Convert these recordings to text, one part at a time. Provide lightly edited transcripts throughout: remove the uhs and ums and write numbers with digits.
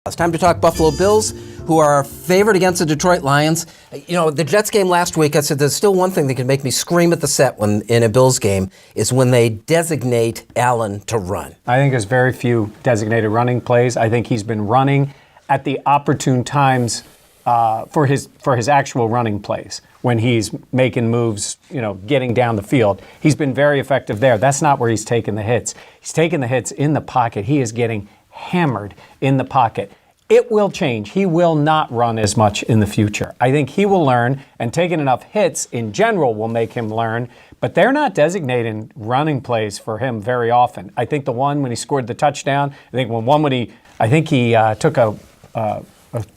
It's time to talk Buffalo Bills, who are favored against the Detroit Lions. You know, the Jets game last week, I said there's still one thing that can make me scream at the set when in a Bills game is when they designate Allen to run. I think there's very few designated running plays. I think he's been running at the opportune times for his actual running plays. When he's making moves, getting down the field. He's been very effective there. That's not where he's taking the hits. He's taking the hits in the pocket. He is getting hammered in the pocket. It will change. He will not run as much in the future. I think he will learn, and taking enough hits in general will make him learn, but they're not designating running plays for him very often. I think the one when he scored the touchdown, I think he took a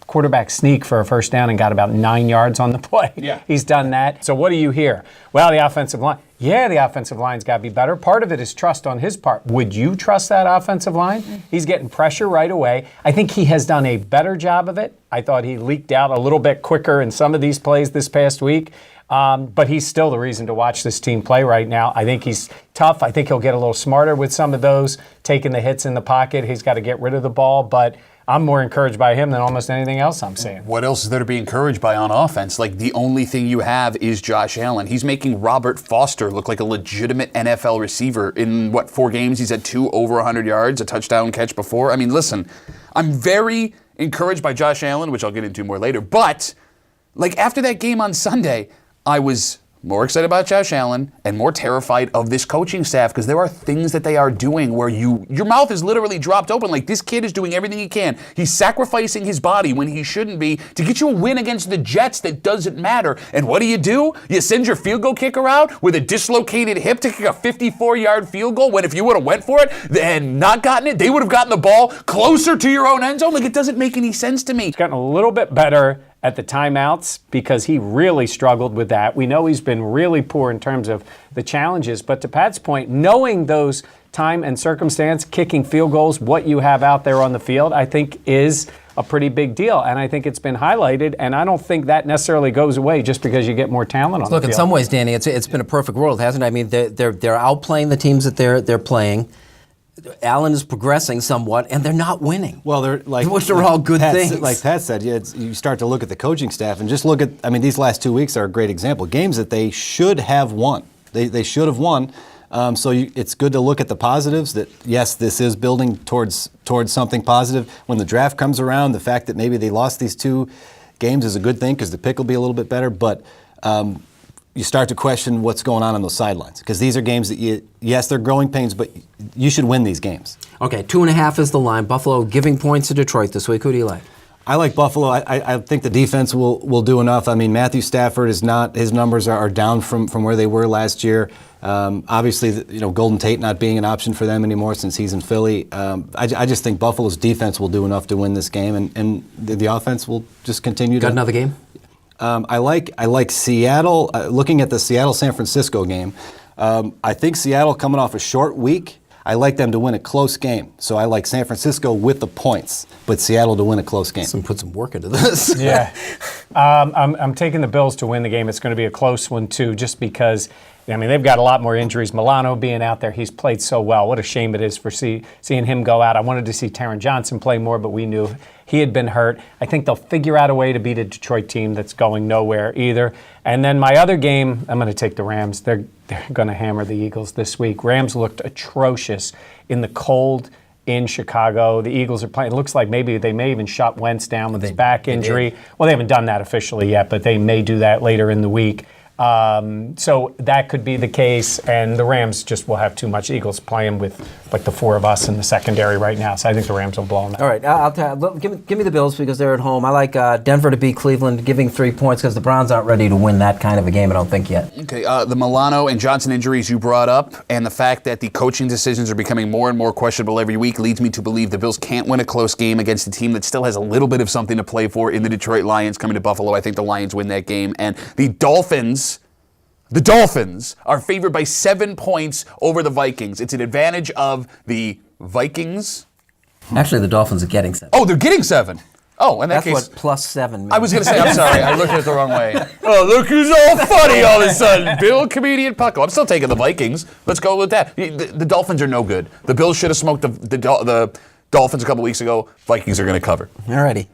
quarterback sneak for a first down and got about 9 yards on the play. Yeah. He's done that. So what do you hear? Well, the offensive line. Yeah, the offensive line's got to be better. Part of it is trust on his part. Would you trust that offensive line? He's getting pressure right away. I think he has done a better job of it. I thought he leaked out a little bit quicker in some of these plays this past week. But he's still the reason to watch this team play right now. I think he's tough. I think he'll get a little smarter with some of those, taking the hits in the pocket. He's got to get rid of the ball, but I'm more encouraged by him than almost anything else I'm seeing. What else is there to be encouraged by on offense? Like, the only thing you have is Josh Allen. He's making Robert Foster look like a legitimate NFL receiver. In, 4 games? He's had 2 over 100 yards, a touchdown catch before. I mean, listen, I'm very encouraged by Josh Allen, which I'll get into more later. But, after that game on Sunday, I was more excited about Josh Allen and more terrified of this coaching staff because there are things that they are doing where your mouth is literally dropped open. Like, this kid is doing everything he can. He's sacrificing his body when he shouldn't be to get you a win against the Jets that doesn't matter. And what do? You send your field goal kicker out with a dislocated hip to kick a 54-yard field goal when if you would have went for it and not gotten it, they would have gotten the ball closer to your own end zone? Like, it doesn't make any sense to me. It's gotten a little bit better at the timeouts because he really struggled with that. We know he's been really poor in terms of the challenges, but to Pat's point, knowing those time and circumstance, kicking field goals, what you have out there on the field, I think is a pretty big deal. And I think it's been highlighted, and I don't think that necessarily goes away just because you get more talent on the field. Look, in some ways, Danny, it's been a perfect world, hasn't it? I mean, they're outplaying the teams that they're playing. Allen is progressing somewhat, and they're not winning. Well, they're which are all good things. Like Pat said, you start to look at the coaching staff and just look at. I mean, these last 2 weeks are a great example. Games that they should have won. They should have won. It's good to look at the positives. That yes, this is building towards something positive. When the draft comes around, the fact that maybe they lost these 2 games is a good thing because the pick will be a little bit better. But you start to question what's going on those sidelines because these are games that they're growing pains, but you should win these games. Okay, 2.5 is the line. Buffalo giving points to Detroit this week. Who do you like? I like Buffalo. I think the defense will do enough. I mean, Matthew Stafford is not. His numbers are down from where they were last year. Obviously, Golden Tate not being an option for them anymore since he's in Philly. I just think Buffalo's defense will do enough to win this game, and the offense will just continue. Got another game? I like Seattle. Looking at the Seattle-San Francisco game, I think Seattle coming off a short week. I like them to win a close game. So I like San Francisco with the points, but Seattle to win a close game. Put some work into this. Yeah. I'm taking the Bills to win the game. It's going to be a close one, too, just because, they've got a lot more injuries. Milano being out there, he's played so well. What a shame it is for seeing him go out. I wanted to see Taron Johnson play more, but we knew he had been hurt. I think they'll figure out a way to beat a Detroit team that's going nowhere either. And then my other game, I'm going to take the Rams. They're going to hammer the Eagles this week. Rams looked atrocious in the cold in Chicago. The Eagles are playing. It looks like maybe they may even shut Wentz down with his back injury. Well, they haven't done that officially yet, but they may do that later in the week. So that could be the case, and the Rams just will have too much. Eagles playing with like the 4 of us in the secondary right now, so I think the Rams will blow them out. All right, give me the Bills because they're at home. I like Denver to beat Cleveland, giving 3 points because the Browns aren't ready to win that kind of a game, I don't think yet. Okay, the Milano and Johnson injuries you brought up, and the fact that the coaching decisions are becoming more and more questionable every week leads me to believe the Bills can't win a close game against a team that still has a little bit of something to play for in the Detroit Lions coming to Buffalo. I think the Lions win that game, and the Dolphins are favored by 7 points over the Vikings. It's an advantage of the Vikings. Actually, the Dolphins are getting 7. Oh, they're getting 7. Oh, in that That's case. what plus 7 means. I was going to say, I'm sorry. I looked at it the wrong way. Oh, look who's all funny all of a sudden. Bill, comedian Pucko. I'm still taking the Vikings. Let's go with that. The Dolphins are no good. The Bills should have smoked the Dolphins a couple weeks ago. Vikings are going to cover. All righty.